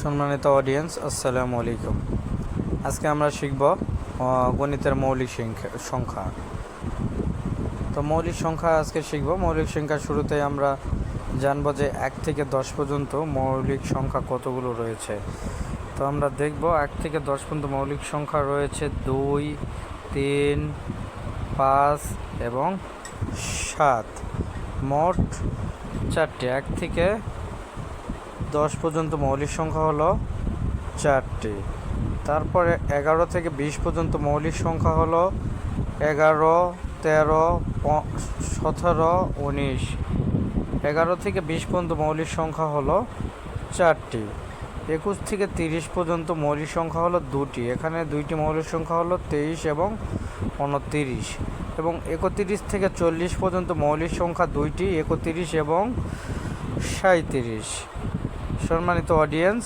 সম্মানিত অডিয়েন্স, আসসালামু আলাইকুম। আজকে আমরা শিখব গণিতের মৌলিক সংখ্যা। তো মৌলিক সংখ্যা আজকে শিখব। মৌলিক সংখ্যার শুরুতেই আমরা জানব যে 1 থেকে 10 পর্যন্ত মৌলিক সংখ্যা কতগুলো রয়েছে। তো আমরা দেখব 1 থেকে 10 পর্যন্ত মৌলিক সংখ্যা রয়েছে 2, 3, 5 এবং 7। মোট 4টি। 1 থেকে 10 পর্যন্ত মৌলিক সংখ্যা হলো 4টি। তারপরে 11 থেকে 20 পর্যন্ত মৌলিক সংখ্যা হলো 11, 13, 17, 19। 11 থেকে 20 পর্যন্ত মৌলিক সংখ্যা হলো 4টি। 21 থেকে 30 পর্যন্ত মৌলিক সংখ্যা হলো 2টি। এখানে 2টি মৌলিক সংখ্যা হলো 23 এবং 29। এবং 31 থেকে 40 পর্যন্ত মৌলিক সংখ্যা 2টি, 31 এবং 37। সম্মানিত অডিয়েন্স,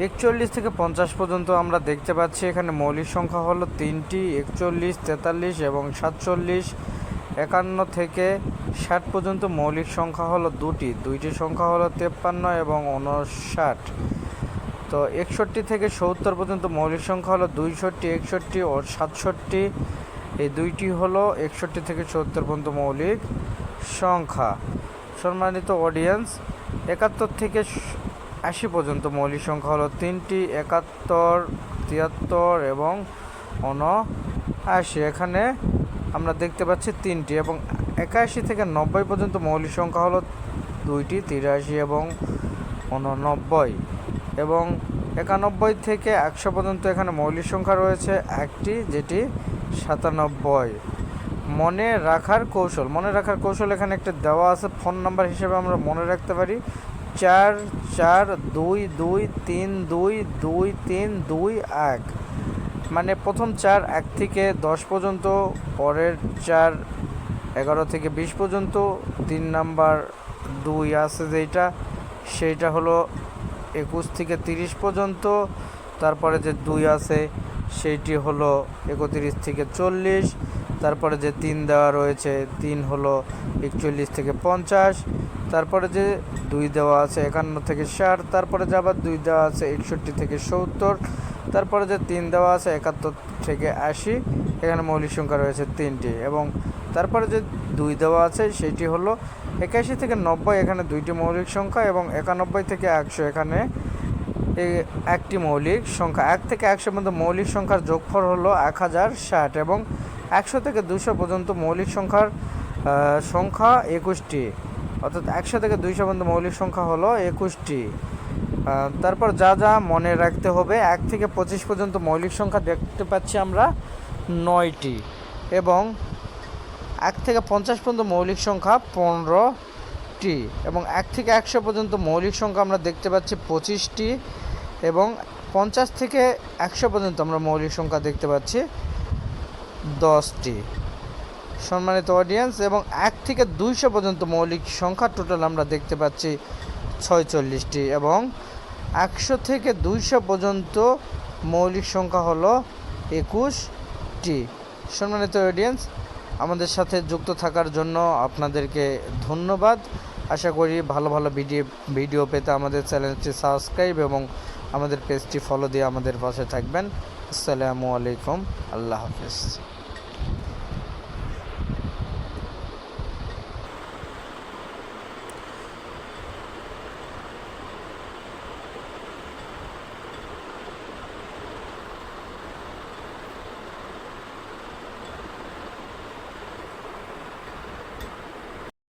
41 থেকে 50 পর্যন্ত আমরা দেখতে পাচ্ছি এখানে মৌলিক সংখ্যা হলো 3টি, 41, 43 এবং 47। 51 থেকে 60 পর্যন্ত মৌলিক সংখ্যা হলো 2টি সংখ্যা হলো 53 এবং 59। তো 61 থেকে 70 পর্যন্ত মৌলিক সংখ্যা হলো 62, 61 ও 67। এই 2টি হলো 61 থেকে 70 পর্যন্ত মৌলিক সংখ্যা। সম্মানিত অডিয়েন্স, 71 থেকে 80 পর্যন্ত মৌলিক সংখ্যা হলো 3টি, 71, 73 এবং 79। এখানে আমরা দেখতে পাচ্ছি 3টি। এবং 81 থেকে 90 পর্যন্ত মৌলিক সংখ্যা হলো 2টি, 83 এবং 89। এবং 91 থেকে 100 পর্যন্ত এখানে মৌলিক সংখ্যা রয়েছে 1টি, যেটি 97। মনে রাখার কৌশল এখানে একটা দেওয়া আছে। ফোন নাম্বার হিসেবে আমরা মনে রাখতে পারি 44223223231। মানে প্রথম 4 1 থেকে 10 পর্যন্ত, পরের 4 11 থেকে 20 পর্যন্ত, 3 নাম্বার 2 আছে সেইটা হলো 21 থেকে 30 পর্যন্ত। তারপরে যে 2 আছে সেইটি হলো 31 থেকে 40। তারপরে যে 3 দেওয়া রয়েছে 3 হলো 41 থেকে 50। তারপরে যে 2 দেওয়া আছে 51 থেকে 60। তারপরে যে আবার 2 দেওয়া আছে 61 থেকে 70। তারপরে যে 3 দেওয়া আছে 71 থেকে 80। এখানে মৌলিক সংখ্যা রয়েছে 3টি। এবং তারপরে যে 2 দেওয়া আছে সেটি হলো 81 থেকে 90। এখানে 2টি মৌলিক সংখ্যা। এবং 91 থেকে 100 এখানে একটি মৌলিক সংখ্যা। 1 থেকে 100 পর্যন্ত মৌলিক সংখ্যার যোগফল হলো 1060। এবং 100 থেকে 200 পর্যন্ত মৌলিক সংখ্যার সংখ্যা 21টি। অর্থাৎ 100 থেকে 200 পর্যন্ত মৌলিক সংখ্যা হলো 21টি। তারপর যা মনে রাখতে হবে, 1 থেকে 25 পর্যন্ত মৌলিক সংখ্যা দেখতে পাচ্ছি আমরা 9টি। এবং 1 থেকে 50 পর্যন্ত মৌলিক সংখ্যা 15টি। এবং 1 থেকে 100 পর্যন্ত মৌলিক সংখ্যা আমরা দেখতে পাচ্ছি 25টি। এবং 50 থেকে 100 পর্যন্ত আমরা মৌলিক সংখ্যা দেখতে পাচ্ছি 10টি। সম্মানিত অডিয়েন্স, এবং 1 থেকে 200 পর্যন্ত মৌলিক সংখ্যা টোটাল আমরা দেখতে পাচ্ছি 46টি। এবং 100 থেকে 200 পর্যন্ত মৌলিক সংখ্যা হলো 21টি। সম্মানিত অডিয়েন্স, আমাদের সাথে যুক্ত থাকার জন্য আপনাদেরকে ধন্যবাদ। আশা করি ভালো ভিডিও পেতে আমাদের চ্যানেলটি সাবস্ক্রাইব এবং আমাদের পেজটি ফলো দিয়ে আমাদের পাশে থাকবেন। আসসালামু আলাইকুম। আল্লাহ হাফেজ।